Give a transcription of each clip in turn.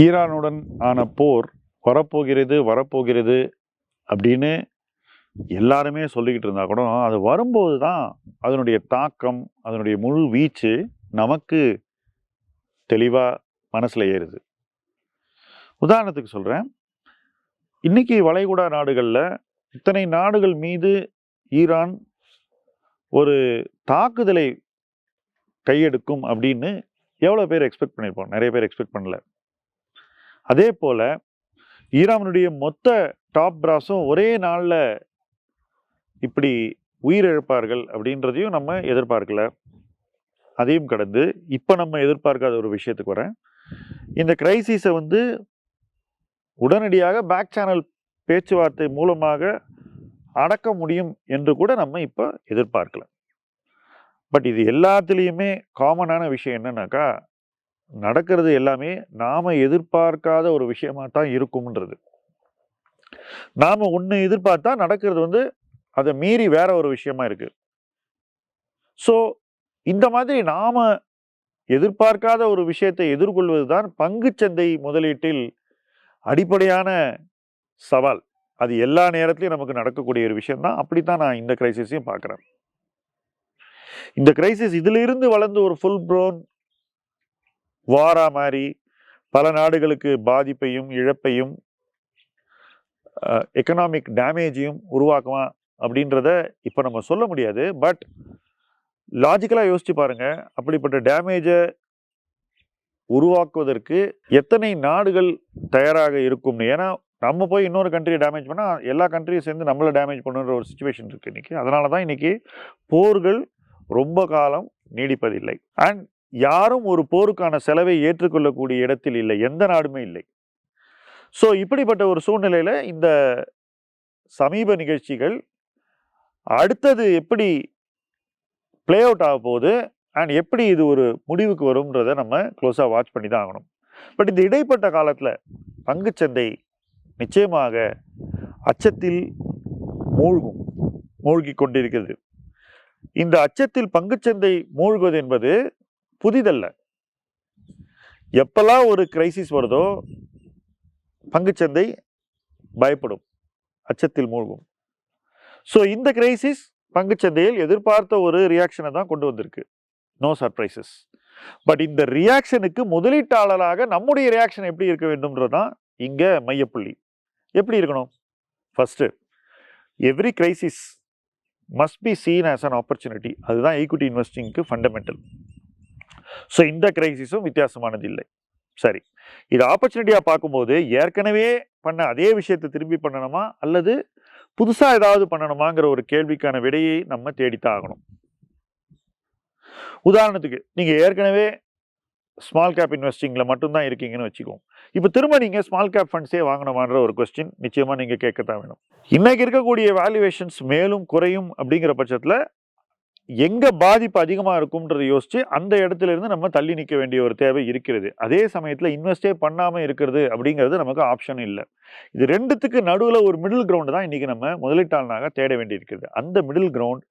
ஈரானுடன் ஆன போர் வரப்போகிறது வரப்போகிறது அப்படின்னு எல்லாருமே சொல்லிக்கிட்டு இருந்தா கூட அது வரும்போது தான் அதனுடைய தாக்கம், அதனுடைய முழு வீச்சு நமக்கு தெளிவாக மனசில் ஏறுது. உதாரணத்துக்கு சொல்கிறேன், இன்னைக்கு வளைகுடா நாடுகளில் இத்தனை நாடுகள் மீது ஈரான் ஒரு தாக்குதலை கையெடுக்கும் அப்படின்னு எவ்வளோ பேர் எக்ஸ்பெக்ட் பண்ணியிருப்போம்? நிறைய பேர் எக்ஸ்பெக்ட் பண்ணல. அதே போல் ஈரானுடைய மொத்த டாப் பிராஸும் ஒரே நாளில் இப்படி உயிரிழப்பார்கள் அப்படின்றதையும் நம்ம எதிர்பார்க்கல. அதையும் கடந்து இப்போ நம்ம எதிர்பார்க்காத ஒரு விஷயத்துக்கு வரேன். இந்த கிரைசிஸை உடனடியாக பேக் சேனல் பேச்சுவார்த்தை மூலமாக அடக்க முடியும் என்று கூட நம்ம இப்போ எதிர்பார்க்கல. பட் இது எல்லாத்துலேயுமே காமனான விஷயம் என்னன்னாக்கா, நடக்கிறது எல்லாமே நாம எதிர்பார்க்காத ஒரு விஷயமா தான் இருக்கும்ன்றது. நாம ஒன்று எதிர்பார்த்தா நடக்கிறது அதை மீறி வேற ஒரு விஷயமா இருக்கு. ஸோ இந்த மாதிரி நாம எதிர்பார்க்காத ஒரு விஷயத்தை எதிர்கொள்வதுதான் பங்குச்சந்தை முதலீட்டில் அடிப்படையான சவால். அது எல்லா நேரத்திலையும் நமக்கு நடக்கக்கூடிய ஒரு விஷயம் தான். அப்படித்தான் நான் இந்த கிரைசிஸையும் பார்க்குறேன். இந்த கிரைசிஸ் இதிலிருந்து வளர்ந்து ஒரு ஃபுல் ப்ரோன் வாரா மாதிரி பல நாடுகளுக்கு பாதிப்பையும் இழப்பையும் எக்கனாமிக் டேமேஜையும் உருவாக்குமா அப்படின்றத இப்போ நம்ம சொல்ல முடியாது. பட் லாஜிக்கலாக யோசிச்சு பாருங்க, அப்படிப்பட்ட டேமேஜை உருவாக்குவதற்கு எத்தனை நாடுகள் தயாராக இருக்கும்னு. ஏன்னா நம்ம போய் இன்னொரு கண்ட்ரியை டேமேஜ் பண்ணால் எல்லா கண்ட்ரியும் சேர்ந்து நம்மளை டேமேஜ் பண்ணுற ஒரு சுச்சுவேஷன் இருக்குது இன்னைக்கு. அதனால தான் இன்னைக்கு போர்கள் ரொம்ப காலம் நீடிப்பதில்லை. அண்ட் யாரும் ஒரு போருக்கான செலவை ஏற்றுக்கொள்ளக்கூடிய இடத்தில் இல்லை, எந்த நாடுமே இல்லை. ஸோ இப்படிப்பட்ட ஒரு சூழ்நிலையில் இந்த சமீப நிகழ்ச்சிகள் அடுத்தது எப்படி பிளே அவுட் ஆக போகுது அண்ட் எப்படி இது ஒரு முடிவுக்கு வரும்ன்றதை நம்ம க்ளோஸாக வாட்ச் பண்ணி தான் ஆகணும். பட் இந்த இடைப்பட்ட காலத்தில் பங்குச்சந்தை நிச்சயமாக அச்சத்தில் மூழ்கி கொண்டிருக்கிறது. இந்த அச்சத்தில் பங்குச்சந்தை மூழ்குவது என்பது புதிதல்ல. எப்பெல்லாம் ஒரு கிரைசிஸ் வருதோ பங்குச்சந்தை பயப்படும், அச்சத்தில் மூழ்கும். ஸோ இந்த கிரைசிஸ் பங்குச்சந்தையில் எதிர்பார்த்த ஒரு ரியாக்ஷனை தான் கொண்டு வந்திருக்கு. No surprises. பட் இந்த ரியாக்ஷனுக்கு முதலீட்டாளராக நம்முடைய ரியாக்ஷன் எப்படி இருக்க வேண்டும்ன்றதான் இங்க மையப்புள்ளி. எப்படி இருக்கணும்? First, every crisis must be seen as an opportunity. அதுதான் ஈக்விட்டி இன்வெஸ்டிங்க்கு ஃபண்டமெண்டல். ஸோ இந்த கிரைசிஸும் வித்தியாசமானது இல்லை. சரி, இது ஆப்பர்ச்சுனிட்டியாக பார்க்கும்போது ஏற்கனவே பண்ண அதே விஷயத்தை திரும்பி பண்ணணுமா அல்லது புதுசாக ஏதாவது பண்ணணுமாங்கிற ஒரு கேள்விக்கான விடையை நம்ம தேடித்தான் ஆகணும். உதாரணத்துக்கு, நீங்கள் ஏற்கனவே ஸ்மால் கேப் இன்வெஸ்டிங்கில் மட்டும்தான் இருக்கீங்கன்னு வச்சுக்கோங்க. இப்போ திரும்ப நீங்கள் ஸ்மால் கேப் ஃபண்ட்ஸே வாங்கணுமான்ற ஒரு கொஸ்டின் நிச்சயமாக நீங்கள் கேட்கத்தான் வேணும். இன்னைக்கு இருக்கக்கூடிய வேல்யூவேஷன்ஸ் மேலும் குறையும் அப்படிங்கிற பட்சத்தில் எங்கே பாதிப்பு அதிகமாக இருக்கும்ன்றதை யோசிச்சு அந்த இடத்துல இருந்து நம்ம தள்ளி நிற்க வேண்டிய ஒரு தேவை இருக்கிறது. அதே சமயத்தில் இன்வெஸ்டே பண்ணாமல் இருக்கிறது அப்படிங்கிறது நமக்கு ஆப்ஷன் இல்லை. இது ரெண்டுத்துக்கு நடுவில் ஒரு மிடில் கிரவுண்டு தான் இன்றைக்கி நம்ம முதலீட்டாளனாக தேட வேண்டியிருக்கிறது. அந்த மிடில் கிரவுண்ட்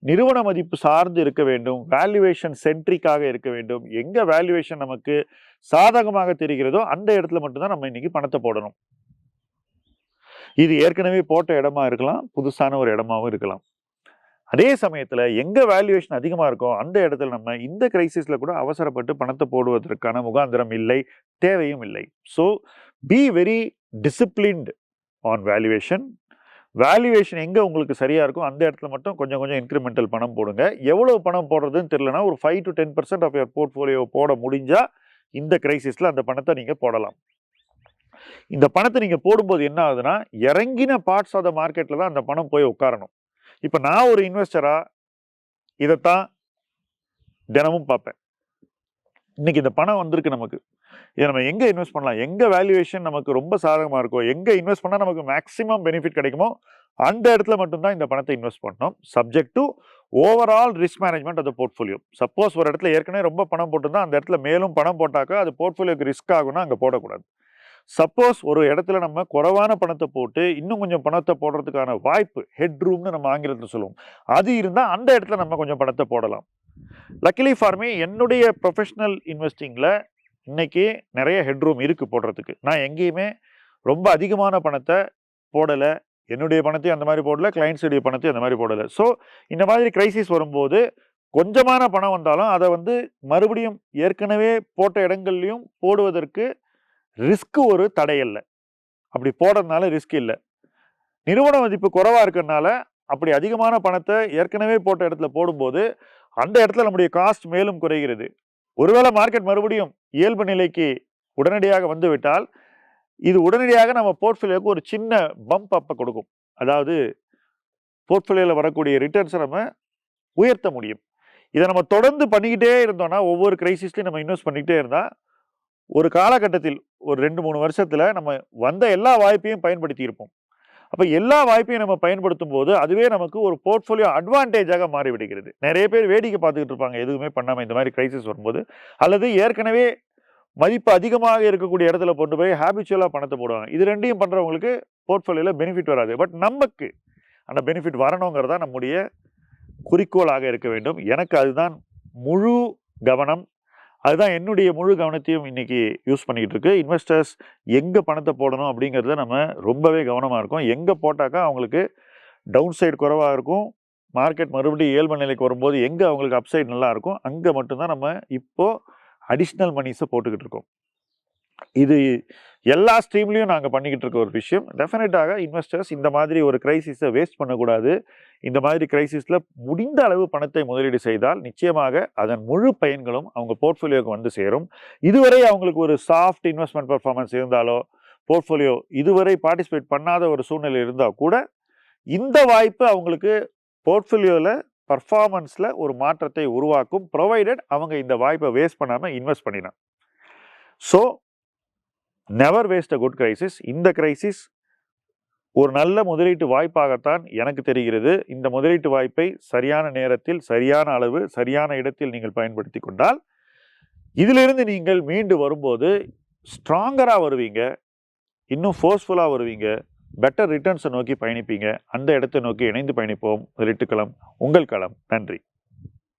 நிறுவன மதிப்பு சார்ந்து இருக்க வேண்டும், வேல்யூவேஷன் சென்ட்ரிக்காக இருக்க வேண்டும். எங்கே வேல்யூவேஷன் நமக்கு சாதகமாக தெரிகிறதோ அந்த இடத்துல மட்டும்தான் நம்ம இன்னைக்கு பணத்தை போடணும். இது ஏற்கனவே போட்ட இடமா இருக்கலாம், புதுசான ஒரு இடமாவும் இருக்கலாம். அதே சமயத்தில் எங்கே வேல்யூவேஷன் அதிகமாக இருக்கோ அந்த இடத்துல நம்ம இந்த கிரைசிஸில் கூட அவசரப்பட்டு பணத்தை போடுவதற்கான முகாந்திரம் இல்லை, தேவையும் இல்லை. So be very disciplined on valuation. Valuation எங்கே உங்களுக்கு சரியாக இருக்கும் அந்த இடத்துல மட்டும் கொஞ்சம் கொஞ்சம் இன்க்ரிமெண்டல் பணம் போடுங்க. எவ்வளோ பணம் போடுறதுன்னு தெரியலனா ஒரு 5 to 10% ஆஃப் யுவர் போர்ட்ஃபோலியோ போட முடிஞ்சால் இந்த கிரைசிஸில் அந்த பணத்தை நீங்கள் போடலாம். இந்த பணத்தை நீங்கள் போடும்போது என்ன ஆகுதுன்னா, இறங்கின பார்ட்ஸ் ஆஃப் த மார்க்கெட்டில் தான் அந்த பணம் போய் உட்காரணும். இப்போ நான் ஒரு இன்வெஸ்டரா இதைத்தான் தினமும் பார்ப்பேன். இன்னைக்கு இந்த பணம் வந்திருக்கு நமக்கு, இதை நம்ம எங்கே இன்வெஸ்ட் பண்ணலாம், எங்கே வேல்யூவேஷன் நமக்கு ரொம்ப சாதகமாக இருக்கோ, எங்கே இன்வெஸ்ட் பண்ணால் நமக்கு மேக்ஸிமம் பெனிஃபிட் கிடைக்குமோ அந்த இடத்துல மட்டும்தான் இந்த பணத்தை இன்வெஸ்ட் பண்ணணும். Subject to overall risk management of the portfolio. Suppose ஒரு இடத்துல ஏற்கனவே ரொம்ப பணம் போட்டிருந்தா அந்த இடத்துல மேலும் பணம் போட்டாக்கா அது போர்ட்ஃபோலியோக்கு ரிஸ்க் ஆகும்னா அங்கே போடக்கூடாது. சப்போஸ் ஒரு இடத்துல நம்ம குறைவான பணத்தை போட்டு இன்னும் கொஞ்சம் பணத்தை போடுறதுக்கான வாய்ப்பு, ஹெட் ரூம்னு நம்ம ஆங்கிலத்தில் சொல்லுவோம், அது இருந்தால் அந்த இடத்துல நம்ம கொஞ்சம் பணத்தை போடலாம். லக்கிலி ஃபார் மீ என்னுடைய ப்ரொஃபஷனல் இன்வெஸ்டிங்கில் இன்னைக்கு நிறைய ஹெட்ரூம் இருக்குது போடுறதுக்கு. நான் எங்கேயுமே ரொம்ப அதிகமான பணத்தை போடலை, என்னுடைய பணத்தையும் அந்த மாதிரி போடலை, கிளைண்ட்ஸுடைய பணத்தையும் அந்த மாதிரி போடலை. ஸோ இந்த மாதிரி கிரைசிஸ் வரும்போது கொஞ்சமான பணம் வந்தாலும் அதை மறுபடியும் ஏற்கனவே போட்ட இடங்கள்லையும் போடுவதற்கு ரிஸ்க் ஒரு தடை இல்லை. அப்படி போடுறதுனால ரிஸ்க் இல்லை. நிறுவன மதிப்பு குறைவாக இருக்கிறதுனால அப்படி அதிகமான பணத்தை ஏற்கனவே போட்ட இடத்துல போடும்போது அந்த இடத்துல நம்முடைய காஸ்ட் மேலும் குறைகிறது. ஒருவேளை மார்க்கெட் மறுபடியும் இயல்பு நிலைக்கு உடனடியாக வந்துவிட்டால் இது உடனடியாக நம்ம போர்ட்ஃபோலியோக்கு ஒரு சின்ன பம்ப் அப்பை கொடுக்கும். அதாவது போர்ட்ஃபோலியோவில் வரக்கூடிய ரிட்டர்ன்ஸை நம்ம உயர்த்த முடியும். இதை நம்ம தொடர்ந்து பண்ணிக்கிட்டே இருந்தோம்னா, ஒவ்வொரு கிரைசிஸ்லையும் நம்ம இன்வெஸ்ட் பண்ணிக்கிட்டே இருந்தால் ஒரு காலகட்டத்தில் ஒரு 2-3 வருஷத்தில் நம்ம வந்த எல்லா வாய்ப்பையும் பயன்படுத்தி இருப்போம். அப்போ எல்லா வாய்ப்பையும் நம்ம பயன்படுத்தும் போது அதுவே நமக்கு ஒரு போர்ட்ஃபோலியோ அட்வான்டேஜாக மாறிவிடுகிறது. நிறைய பேர் வேடிக்கை பார்த்துக்கிட்டு இருப்பாங்க எதுவுமே பண்ணாமல் இந்த மாதிரி கிரைசிஸ் வரும்போது, அல்லது ஏற்கனவே மதிப்பு அதிகமாக இருக்கக்கூடிய இடத்துல கொண்டு போய் ஹேபிச்சுவலாக பணத்தை போடுவாங்க. இது ரெண்டையும் பண்ணுறவங்களுக்கு போர்ட்ஃபோலியோவில் பெனிஃபிட் வராது. பட் நமக்கு அந்த பெனிஃபிட் வரணுங்கிறதா நம்முடைய குறிக்கோளாக இருக்க வேண்டும். எனக்கு அதுதான் முழு கவனம். அதுதான் என்னுடைய முழு கவனத்தையும் இன்னைக்கு யூஸ் பண்ணிக்கிட்டு இருக்கு. இன்வெஸ்டர்ஸ் எங்கே பணத்தை போடணும் அப்படிங்கிறத நம்ம ரொம்பவே கவனமாக இருக்கும். எங்கே போட்டாக்கா அவங்களுக்கு டவுன் சைடு குறைவாக இருக்கும், மார்க்கெட் மறுபடியும் இயல்பு நிலைக்கு வரும்போது எங்கே அவங்களுக்கு அப்சைட் நல்லா இருக்கும், அங்கே மட்டும்தான் நம்ம இப்போது அடிஷ்னல் மணிஸை போட்டுக்கிட்டு இருக்கோம். இது எல்லா ஸ்ட்ரீம்லையும் நாங்கள் பண்ணிக்கிட்டு இருக்க ஒரு விஷயம். டெஃபினட்டாக இன்வெஸ்டர்ஸ் இந்த மாதிரி ஒரு கிரைசிஸை வேஸ்ட் பண்ணக்கூடாது. இந்த மாதிரி கிரைசிஸில் முடிந்த அளவு பணத்தை முதலீடு செய்தால் நிச்சயமாக அதன் முழு பயன்களும் அவங்க போர்ட்ஃபோலியோக்கு சேரும். இதுவரை அவங்களுக்கு ஒரு சாஃப்ட் இன்வெஸ்ட்மெண்ட் பெர்ஃபார்மன்ஸ் இருந்தாலோ, போர்ட்ஃபோலியோ இதுவரை பார்ட்டிசிபேட் பண்ணாத ஒரு சூழ்நிலை இருந்தால் கூட இந்த வாய்ப்பு அவங்களுக்கு போர்ட்ஃபோலியோவில் பர்ஃபார்மன்ஸில் ஒரு மாற்றத்தை உருவாக்கும், ப்ரொவைடட் அவங்க இந்த வாய்ப்பை வேஸ்ட் பண்ணாமல் இன்வெஸ்ட் பண்ணினா. So never waste a good crisis. இந்த கிரைசிஸ் ஒரு நல்ல முதலீட்டு வாய்ப்பாகத்தான் எனக்கு தெரிகிறது. இந்த முதலீட்டு வாய்ப்பை சரியான நேரத்தில், சரியான அளவு, சரியான இடத்தில் நீங்கள் பயன்படுத்தி கொண்டால் இதிலிருந்து நீங்கள் மீண்டு வரும்போது ஸ்ட்ராங்கராக வருவீங்க, இன்னும் ஃபோர்ஸ்ஃபுல்லாக வருவீங்க, பெட்டர் ரிட்டர்ன்ஸை நோக்கி பயணிப்பீங்க. அந்த இடத்தை நோக்கி இணைந்து பயணிப்போம். முதலீட்டு களம் உங்கள் களம். நன்றி.